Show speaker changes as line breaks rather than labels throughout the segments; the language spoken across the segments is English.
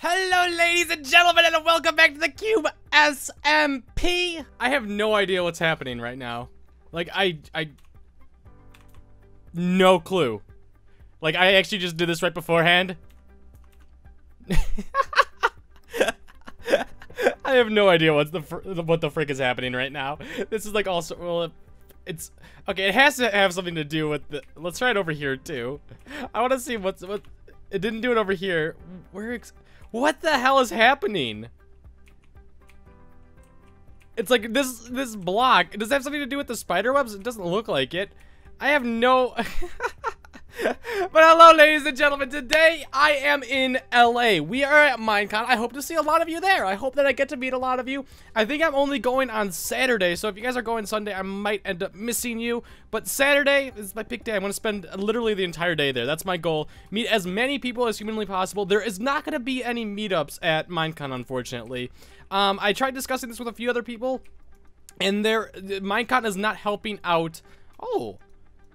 Hello, ladies and gentlemen, and welcome back to the Cube SMP. I have no idea what's happening right now. Like, I no clue. Like, I actually just did this right beforehand. I have no idea what the frick is happening right now. This is like also, well, it's okay. It has to have something to do with the. Let's try it over here too. I want to see what. It didn't do it over here. What the hell is happening? It's like this block. Does it have something to do with the spider webs? It doesn't look like it. I have no. But hello, ladies and gentlemen. Today I am in LA. We are at Minecon. I hope to see a lot of you there. I hope that I get to meet a lot of you. I think I'm only going on Saturday, so if you guys are going Sunday, I might end up missing you. But Saturday is my pick day. I'm going to spend literally the entire day there. That's my goal. Meet as many people as humanly possible. There is not going to be any meetups at Minecon, unfortunately. I tried discussing this with a few other people, and Minecon is not helping out.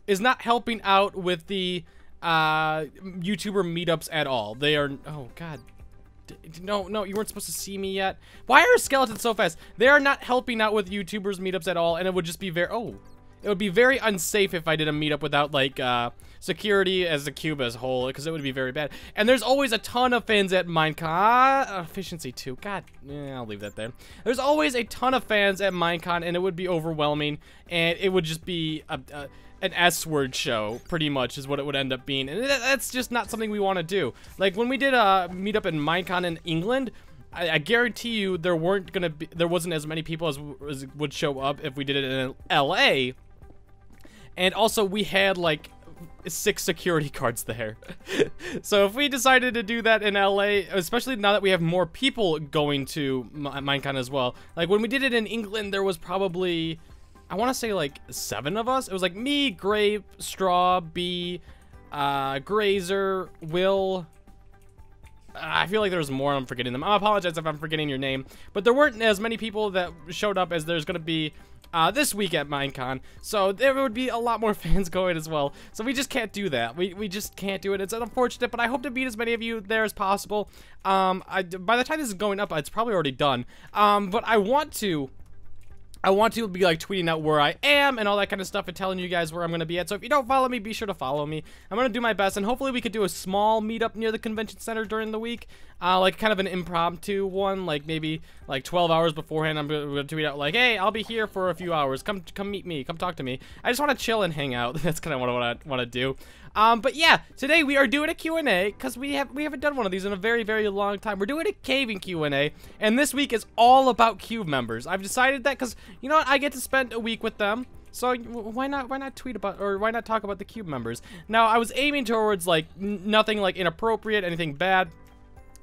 Is not helping out with the YouTuber meetups at all. They are, oh god, no, you weren't supposed to see me yet. Why are skeletons so fast? They are not helping out with YouTubers meetups at all, and it would just be it would be very unsafe if I did a meetup without like security as the cube as a whole, because it would be very bad. And there's always a ton of fans at Minecon. Efficiency too. God, I'll leave that there. There's always a ton of fans at Minecon, and it would be overwhelming, and it would just be an S-word show, pretty much, is what it would end up being. And that's just not something we want to do. Like, when we did a meetup in Minecon in England, I guarantee you there wasn't as many people as would show up if we did it in LA. And also, we had, like, 6 security guards there. So if we decided to do that in LA, especially now that we have more people going to Minecon as well. Like, when we did it in England, there was probably, I want to say like 7 of us. It was like me, Grape, Straw, B, Grazer, Will. I feel like there's more. I'm forgetting them. I apologize if I'm forgetting your name. But there weren't as many people that showed up as there's going to be this week at Minecon. So there would be a lot more fans going as well. So we just can't do that. We just can't do it. It's unfortunate, but I hope to meet as many of you there as possible. By the time this is going up, it's probably already done. But I want to be like tweeting out where I am and all that kind of stuff and telling you guys where I'm going to be at. So if you don't follow me, be sure to follow me. I'm going to do my best, and hopefully we could do a small meetup near the convention center during the week. Like kind of an impromptu one, like maybe like 12 hours beforehand. I'm going to tweet out like, hey, I'll be here for a few hours. Come meet me. Come talk to me. I just want to chill and hang out. That's kind of what I want to do. But yeah, today we are doing a Q&A because we haven't done one of these in a very, very long time. We're doing a caving Q&A, and this week is all about Cube members. I've decided that because, you know what, I get to spend a week with them. So why not tweet about, or why not talk about the Cube members? Now, I was aiming towards like nothing like inappropriate, anything bad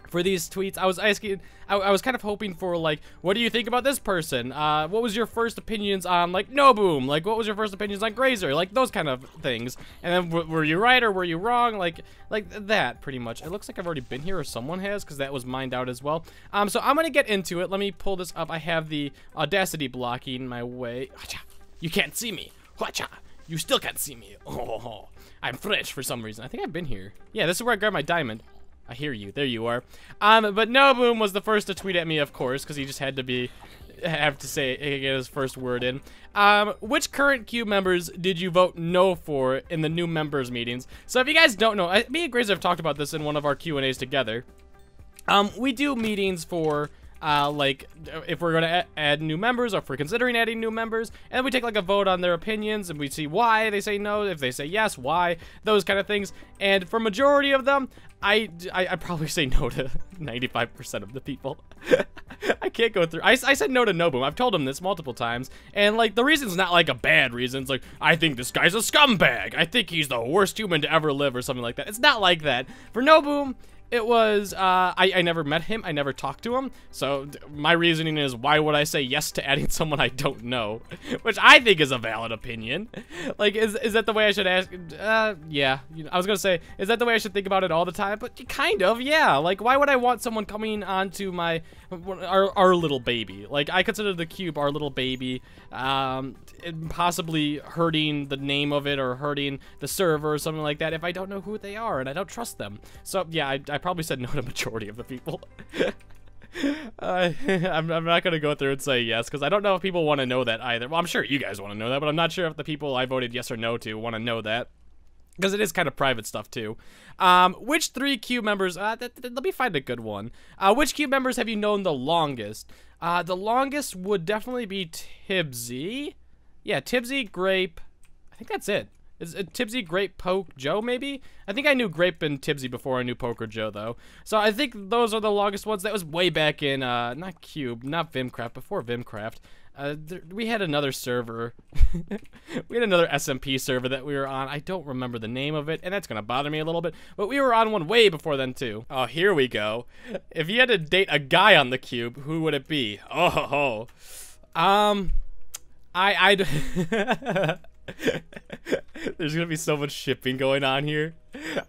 for these tweets. I was asking, I was kind of hoping for like, what do you think about this person? What was your first opinions on like Noboom? Like, what was your first opinions on Grazer? Like those kind of things. And then were you right or were you wrong? Like that pretty much. It looks like I've already been here, or someone has, because that was mined out as well. So I'm gonna get into it. Let me pull this up. I have the Audacity blocking my way. You can't see me. You still can't see me. Oh, I'm fresh for some reason. I think I've been here. Yeah, this is where I grabbed my diamond. I hear you. There you are. But Noboom was the first to tweet at me, of course, because he just had to get his first word in. Which current Cube members did you vote no for in the new members meetings? So if you guys don't know, me and Grazer have talked about this in one of our Q&As together. We do meetings for like if we're gonna add new members, or if we're considering adding new members, and we take like a vote on their opinions, and we see why they say no, if they say yes, why, those kind of things. And for majority of them, I probably say no to 95% of the people. I can't go through. I said no to Noboom. I've told him this multiple times, and like the reason's not like a bad reason. It's like, I think this guy's a scumbag. I think he's the worst human to ever live, or something like that. It's not like that. For Noboom, it was, I never met him, I never talked to him, so my reasoning is, why would I say yes to adding someone I don't know? Which I think is a valid opinion. Like, is that the way I should ask? Yeah. I was gonna say, is that the way I should think about it all the time? But kind of, yeah. Like, why would I want someone coming onto our little baby? Like, I consider the Cube our little baby, possibly hurting the name of it, or hurting the server, or something like that, if I don't know who they are, and I don't trust them. So, yeah, I I probably said no to majority of the people. I'm not gonna go through and say yes, because I don't know if people want to know that either. Well, I'm sure you guys want to know that, but I'm not sure if the people I voted yes or no to want to know that. Because it is kind of private stuff, too. Which 3 Cube members... let me find a good one. Which Cube members have you known the longest? The longest would definitely be Tibsy. Yeah, Tibsy, Grape. I think that's it. Is it Tibsy, Grape, Poke, Joe, maybe? I think I knew Grape and Tibsy before I knew Poke or Joe, though. So I think those are the longest ones. That was way back in, not Cube, not Vimcraft, before Vimcraft. We had another server. We had another SMP server that we were on. I don't remember the name of it, and that's gonna bother me a little bit. But we were on one way before then, too. Oh, here we go. If you had to date a guy on the Cube, who would it be? Oh, There's gonna be so much shipping going on here.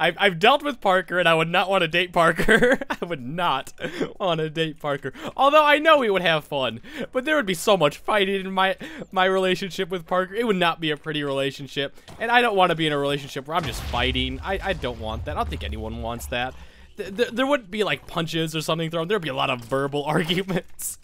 I've dealt with Parker, and I would not want to date Parker. I would not want to date Parker. Although I know we would have fun, but there would be so much fighting in my relationship with Parker. It would not be a pretty relationship, and I don't want to be in a relationship where I'm just fighting. I don't want that. I don't think anyone wants that. There wouldn't be like punches or something thrown. There'd be a lot of verbal arguments.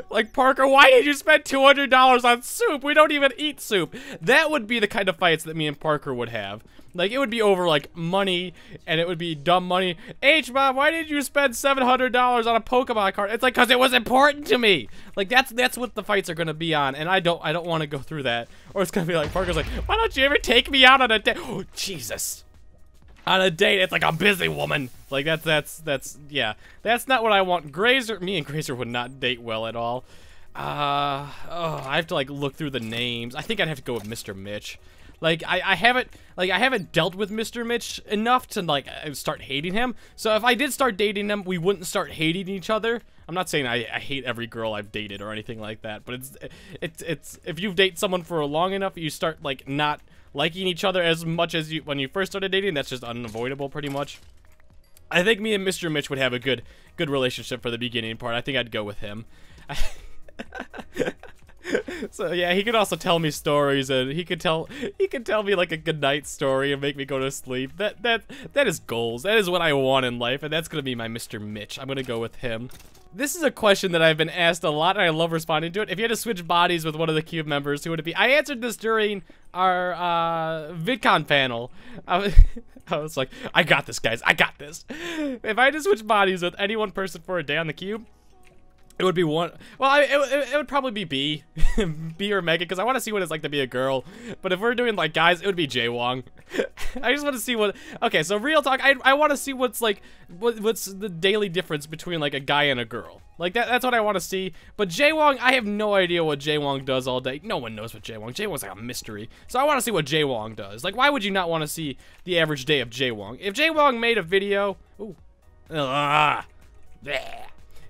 Like, Parker, why did you spend $200 on soup? We don't even eat soup. That would be the kind of fights that me and Parker would have. Like, it would be over like money, and it would be dumb money. H-Mom, why did you spend $700 on a Pokemon card? It's like, cause it was important to me. Like, that's what the fights are gonna be on, and I don't want to go through that. Or it's gonna be like, Parker's like, why don't you ever take me out on a date? Oh, Jesus. On a date, it's like a busy woman. Like, yeah. That's not what I want. Me and Grazer would not date well at all. I have to, like, look through the names. I think I'd have to go with Mr. Mitch. Like, I haven't dealt with Mr. Mitch enough to, like, start hating him. So if I did start dating him, we wouldn't start hating each other. I'm not saying I hate every girl I've dated or anything like that, but it's if you date someone for long enough, you start, like, not liking each other as much as when you first started dating. That's just unavoidable, pretty much. I think me and Mr. Mitch would have a good relationship for the beginning part. I think I'd go with him. So yeah, he could also tell me stories, and he could tell me like a good night story and make me go to sleep. That is goals. That is what I want in life, and that's gonna be my Mr. Mitch. I'm gonna go with him. This is a question that I've been asked a lot, and I love responding to it. If you had to switch bodies with one of the Cube members, who would it be? I answered this during our VidCon panel. I was like, I got this, guys. I got this. If I had to switch bodies with any one person for a day on the Cube, it would be one. Well, it would probably be B, B or Megan, because I want to see what it's like to be a girl. But if we're doing like guys, it would be Jaywong. I just want to see what. Okay, so real talk. I want to see what's like, what's the daily difference between like a guy and a girl. Like that's what I want to see. But Jaywong, I have no idea what Jaywong does all day. No one knows what Jaywong. Jaywong's like a mystery. So I want to see what Jaywong does. Like, why would you not want to see the average day of Jaywong? If Jaywong made a video, ooh,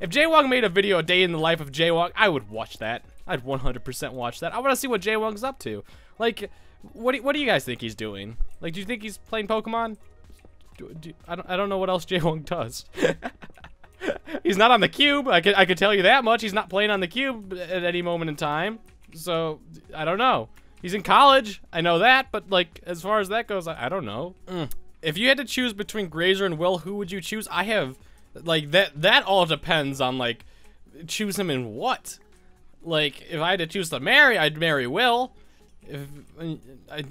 if Jaywong made a video a day in the life of Jaywong, I would watch that. I'd 100% watch that. I want to see what Jaywong's up to. Like, what do you guys think he's doing? Like, do you think he's playing Pokemon? I don't know what else Jaywong does. He's not on the Cube. I could tell you that much. He's not playing on the Cube at any moment in time. So I don't know. He's in college. I know that. But like, as far as that goes, I don't know. If you had to choose between Grazer and Will, who would you choose? I have. Like, that all depends on, like, choose him in what? Like, if I had to choose to marry, I'd marry Will.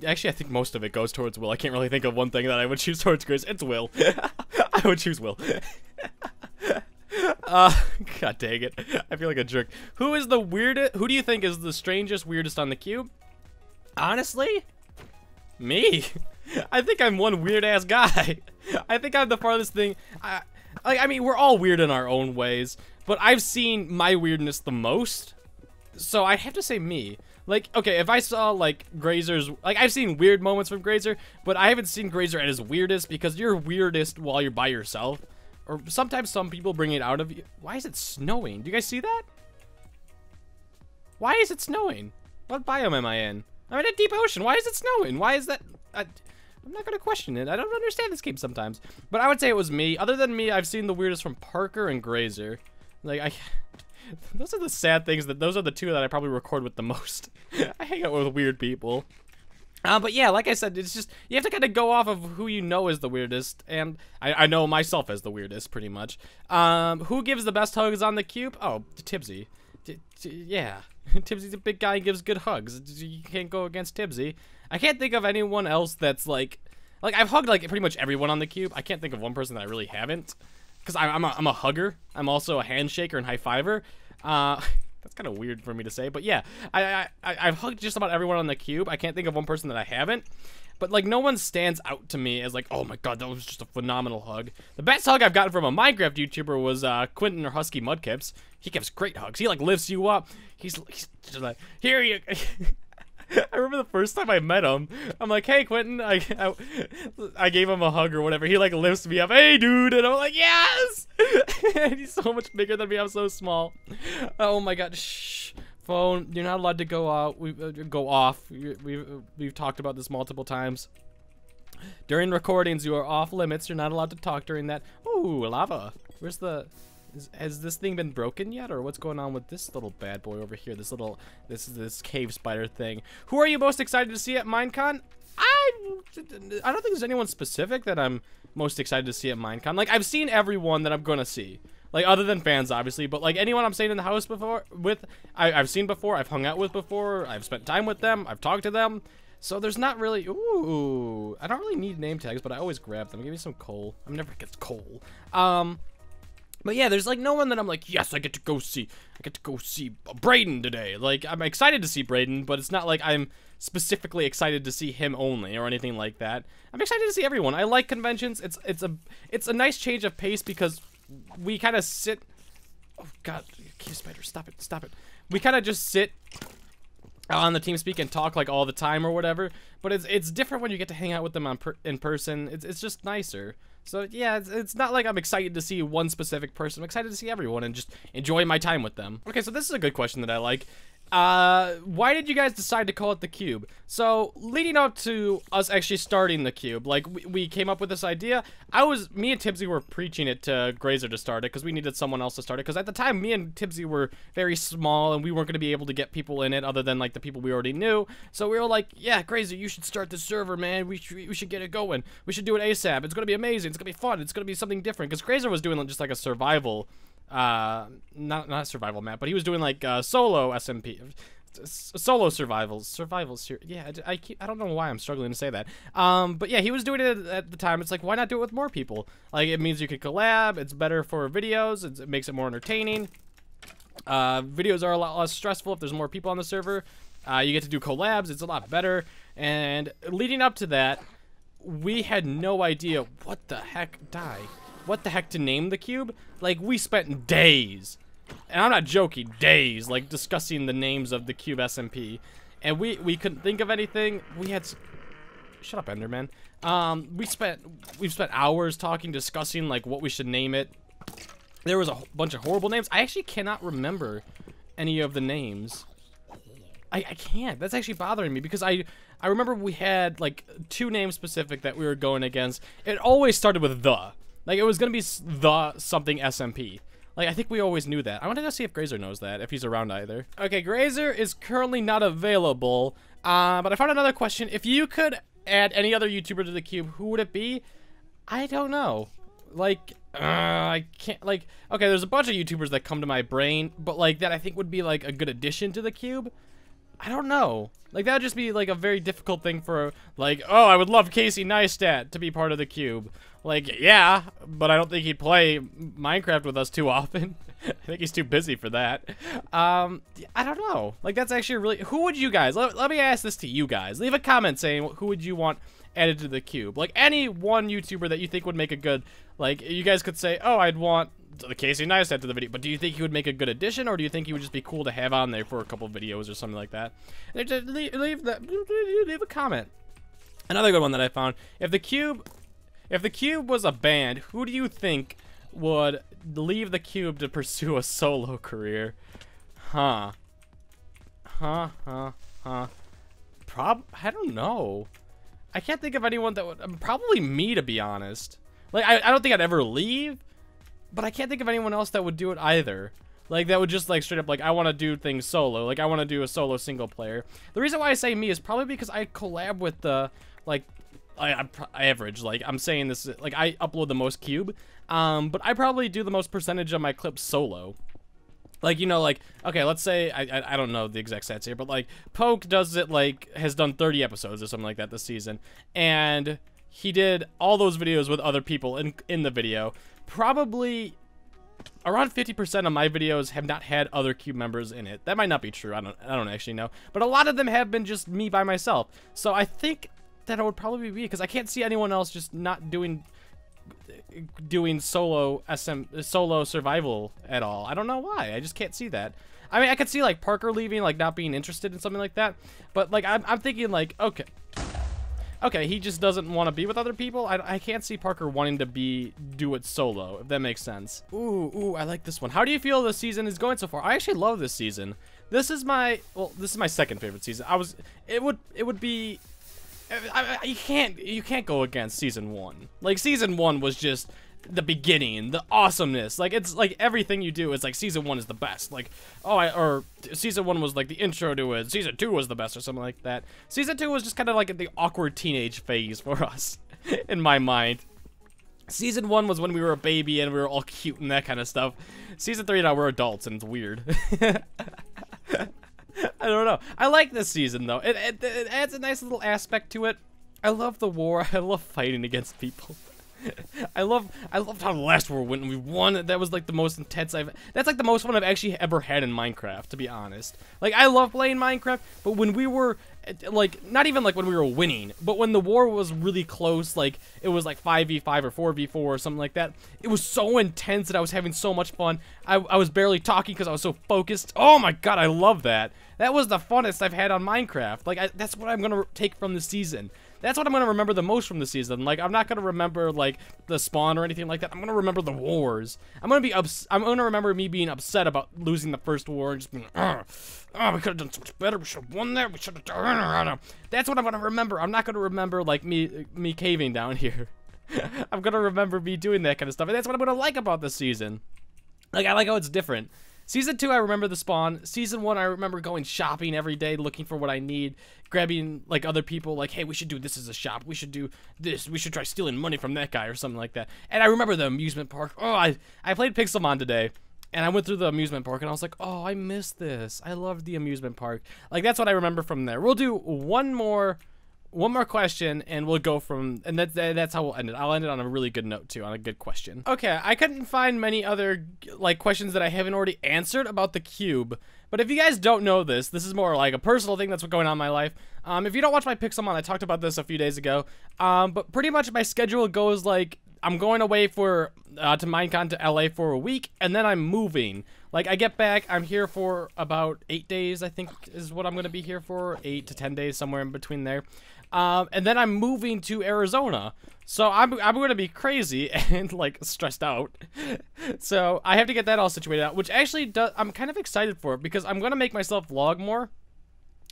Actually, I think most of it goes towards Will. I can't really think of one thing that I would choose towards Chris. It's Will. I would choose Will. God dang it. I feel like a jerk. Who is the weirdest? Who do you think is the strangest, weirdest on the Cube? Honestly? Me. I think I'm one weird-ass guy. I think I'm the farthest thing. I mean, we're all weird in our own ways, but I've seen my weirdness the most, so I have to say me. Like, okay, if I saw, like, Grazer's, like, I've seen weird moments from Grazer, but I haven't seen Grazer at his weirdest, because you're weirdest while you're by yourself, or sometimes some people bring it out of you. Why is it snowing? Do you guys see that? Why is it snowing? What biome am I in? I'm in a deep ocean. Why is it snowing? Why is that? I'm not gonna question it. I don't understand this game sometimes. But I would say it was me. Other than me, I've seen the weirdest from Parker and Grazer. Like, those are the sad things, that those are the two that I probably record with the most. I hang out with weird people. But yeah, like I said, it's just, you have to kind of go off of who you know is the weirdest, and I know myself as the weirdest, pretty much. Who gives the best hugs on the cube? Oh, Tibsy. Yeah, Tibsy's a big guy and gives good hugs. You can't go against Tibsy. I can't think of anyone else that's like I've hugged like pretty much everyone on the cube. I can't think of one person that I really haven't, because I'm a hugger. I'm also a handshaker and high fiver. That's kind of weird for me to say, but yeah, I've hugged just about everyone on the cube. I can't think of one person that I haven't, but like no one stands out to me as like, oh my god, that was just a phenomenal hug. The best hug I've gotten from a Minecraft YouTuber was Quentin or Husky Mudkips. He gives great hugs. He like lifts you up. He's just like, here you. I remember the first time I met him, I'm like, hey, Quentin, I gave him a hug or whatever. He, like, lifts me up, hey, dude, and I'm like, yes! And he's so much bigger than me, I'm so small. Oh, my God, shh. Phone, you're not allowed to go out, go off. We've talked about this multiple times. During recordings, you are off limits. You're not allowed to talk during that. Ooh, lava. Where's the... Has this thing been broken yet, or what's going on with this little bad boy over here? This this cave spider thing. Who are you most excited to see at Minecon? I don't think there's anyone specific that I'm most excited to see at Minecon. Like, I've seen everyone that I'm gonna see. Like, other than fans, obviously, but like anyone I'm staying in the house before I've seen before, I've hung out with before, I've spent time with them, I've talked to them. So there's not really, ooh, I don't really need name tags, but I always grab them. Give me some coal. I'm never against coal. But yeah, there's like no one that I'm like, yes, I get to go see Brayden today. Like, I'm excited to see Brayden, but it's not like I'm specifically excited to see him only or anything like that. I'm excited to see everyone. I like conventions. It's a nice change of pace because we kind of sit. Oh God, cave spider, stop it. We kind of just sit on the TeamSpeak and talk like all the time or whatever. But it's different when you get to hang out with them in person. It's just nicer. So yeah, it's not like I'm excited to see one specific person. I'm excited to see everyone and just enjoy my time with them. Okay, so this is a good question that I like. Why did you guys decide to call it the Cube? So, leading up to us actually starting the Cube, like, we came up with this idea. Me and Tibsy were preaching it to Grazer to start it, because we needed someone else to start it, because at the time, me and Tibsy were very small, and we weren't going to be able to get people in it, other than, like, the people we already knew. So we were like, yeah, Grazer, you should start this server, man. We should get it going. We should do it ASAP. It's going to be amazing. It's going to be fun. It's going to be something different, because Grazer was doing just, like, a survival not a survival map, but he was doing like solo SMP, solo survivals. Yeah, I don't know why I'm struggling to say that. But yeah, he was doing it at the time. It's like, why not do it with more people? Like, it means you could collab. It's better for videos. It makes it more entertaining. Videos are a lot less stressful if there's more people on the server. You get to do collabs. It's a lot better. And leading up to that, we had no idea what the heck to name the cube. Like, we spent days, and I'm not joking, days, like, discussing the names of the cube SMP, and we couldn't think of anything. We had shut up, Enderman. We've spent hours talking, discussing like what we should name it. There was a bunch of horrible names. I actually cannot remember any of the names. I can't. That's actually bothering me, because I remember we had like 2 names specific that we were going against. It always started with the. Like, it was going to be the something SMP. Like, I think we always knew that. I want to go see if Grazer knows that, if he's around either. Okay, Grazer is currently not available. But I found another question. If you could add any other YouTuber to the cube, who would it be? I don't know. Like, I can't, like, okay, there's a bunch of YouTubers that come to my brain, but, like, that I think would be, like, a good addition to the cube. I don't know. Like, that would just be, like, a very difficult thing for, like, oh, I would love Casey Neistat to be part of the cube. Like, yeah, but I don't think he'd play Minecraft with us too often. I think he's too busy for that. I don't know. Like, that's actually really... Who would you guys... Let me ask this to you guys. Leave a comment saying who would you want added to the cube. Like, any one YouTuber that you think would make a good... Like, you guys could say, oh, I'd want the Casey Neistat to the video, but do you think he would make a good addition, or do you think he would just be cool to have on there for a couple videos or something like that? Leave a comment. Another good one that I found: if the cube was a band, who do you think would leave the cube to pursue a solo career? I don't know. I can't think of anyone that would. Probably me, to be honest. Like, I don't think I'd ever leave, but I can't think of anyone else that would do it either. Like, that would just, like, straight up, like, I want to do things solo. Like, I want to do a solo single player. The reason why I say me is probably because I collab with the, like, I average. Like, I'm saying this, like, I upload the most cube. But I probably do the most percentage of my clips solo. Like, you know, like, okay, let's say, I don't know the exact stats here, but, like, Poke does it, like, has done 30 episodes or something like that this season. And he did all those videos with other people in the video. Probably around 50% of my videos have not had other cube members in it. That might not be true. I don't actually know. But a lot of them have been just me by myself. So I think that it would probably be me, because I can't see anyone else just not doing solo survival at all. I don't know why. I just can't see that. I mean, I could see like Parker leaving, like not being interested in something like that. But like I'm thinking like, okay, he just doesn't want to be with other people. I can't see Parker wanting to do it solo, if that makes sense. Ooh, I like this one. How do you feel this season is going so far? I actually love this season. This is my second favorite season. It would be, you can't go against season 1. Like, season 1 was just the beginning, the awesomeness. Like, it's like everything you do is like season 1 is the best. Like, or season 1 was like the intro to it. Season 2 was the best, or something like that. Season 2 was just kind of like the awkward teenage phase for us, in my mind. Season 1 was when we were a baby and we were all cute and that kind of stuff. Season 3 now we're adults and it's weird. I don't know. I like this season though. It adds a nice little aspect to it. I love the war. I love fighting against people. I loved how the last war went and we won. That was like the most intense that's like the most fun I've actually ever had in Minecraft, to be honest. Like, I love playing Minecraft, but when we were like, not even like when we were winning, but when the war was really close, like it was like 5v5 or 4v4 or something like that, it was so intense that I was having so much fun. I was barely talking because I was so focused. Oh my god, I love that. That was the funnest I've had on Minecraft. Like, that's what I'm gonna take from the season. That's what I'm gonna remember the most from the season. Like, I'm not gonna remember like the spawn or anything like that. I'm gonna remember the wars. I'm gonna remember me being upset about losing the first war and just being, oh, we could have done so much better. We should have won that. We should have done. That's what I'm gonna remember. I'm not gonna remember like me caving down here. I'm gonna remember me doing that kind of stuff, and that's what I'm gonna like about this season. Like, I like how it's different. Season 2, I remember the spawn. Season 1, I remember going shopping every day, looking for what I need, grabbing, like, other people, like, hey, we should do this as a shop. We should do this. We should try stealing money from that guy or something like that. And I remember the amusement park. Oh, I played Pixelmon today, and I went through the amusement park, and I was like, oh, I missed this. I loved the amusement park. Like, that's what I remember from there. We'll do one more question, and we'll go from, and that's how we'll end it. I'll end it on a really good note too, on a good question. Okay, I couldn't find many other like questions that I haven't already answered about the cube, but if you guys don't know this is more like a personal thing that's going on in my life. If you don't watch my Pixelmon, I talked about this a few days ago, but pretty much my schedule goes like, I'm going away to Minecon to LA for a week, and then I'm moving. Like, I get back, I'm here for about 8 days, I think is what I'm going to be here for. 8 to 10 days, somewhere in between there. And then I'm moving to Arizona. So I'm going to be crazy and, like, stressed out. So I have to get that all situated out, which actually I'm kind of excited for it because I'm going to make myself vlog more.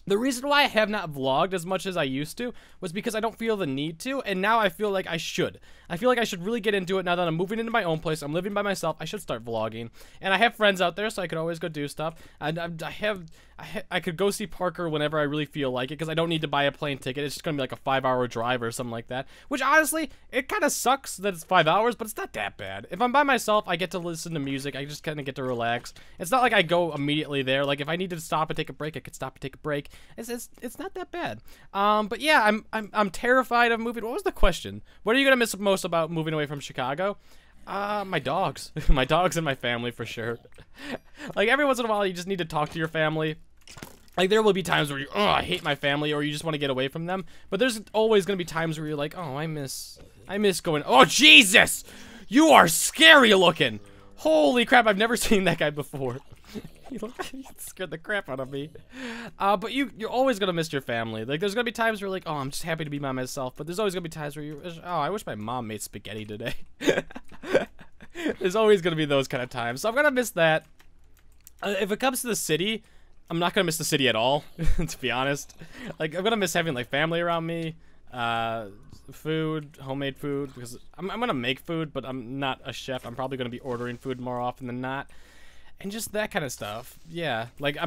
The reason why I have not vlogged as much as I used to was because I don't feel the need to, and now I feel like I should. I feel like I should really get into it now that I'm moving into my own place. I'm living by myself. I should start vlogging. And I have friends out there, so I could always go do stuff. And I could go see Parker whenever I really feel like it, because I don't need to buy a plane ticket. It's just going to be like a 5-hour drive or something like that. Which, honestly, it kind of sucks that it's 5 hours, but it's not that bad. If I'm by myself, I get to listen to music. I just kind of get to relax. It's not like I go immediately there. Like, if I need to stop and take a break, I could stop and take a break. It's not that bad. But yeah, I'm terrified of moving. What was the question? What are you gonna miss most about moving away from Chicago? My dogs. My dogs and my family, for sure. Like, every once in a while, you just need to talk to your family. Like, there will be times where oh, I hate my family, or you just want to get away from them. But there's always gonna be times where you're like, oh, I miss going. Oh, Jesus! You are scary looking. Holy crap! I've never seen that guy before. He scared the crap out of me. But you're always gonna miss your family. Like, there's gonna be times where you're like, oh, I'm just happy to be by myself. But there's always gonna be times where oh, I wish my mom made spaghetti today. There's always gonna be those kind of times. So I'm gonna miss that. If it comes to the city, I'm not gonna miss the city at all, to be honest. Like, I'm gonna miss having like family around me, food, homemade food, because I'm gonna make food, but I'm not a chef. I'm probably gonna be ordering food more often than not. and just that kind of stuff. Yeah, like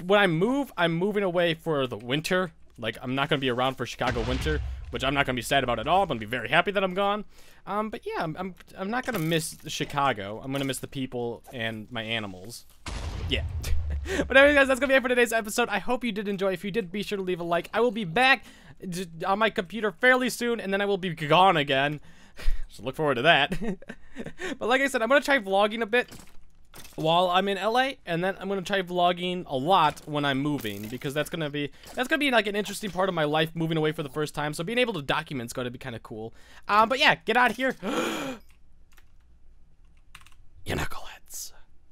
when I move, I'm moving away for the winter. Like, I'm not gonna be around for Chicago winter, which I'm not gonna be sad about at all. I'm gonna be very happy that I'm gone. But yeah, I'm not gonna miss Chicago. I'm gonna miss the people and my animals. Yeah. But anyway, guys, that's gonna be it for today's episode. I hope you did enjoy. If you did, be sure to leave a like. I will be back on my computer fairly soon, and then I will be gone again. So look forward to that. But like I said, I'm gonna try vlogging a bit while I'm in LA, and then I'm gonna try vlogging a lot when I'm moving, because that's gonna be like an interesting part of my life, moving away for the first time. So being able to document is gonna be kind of cool. But yeah, get out of here.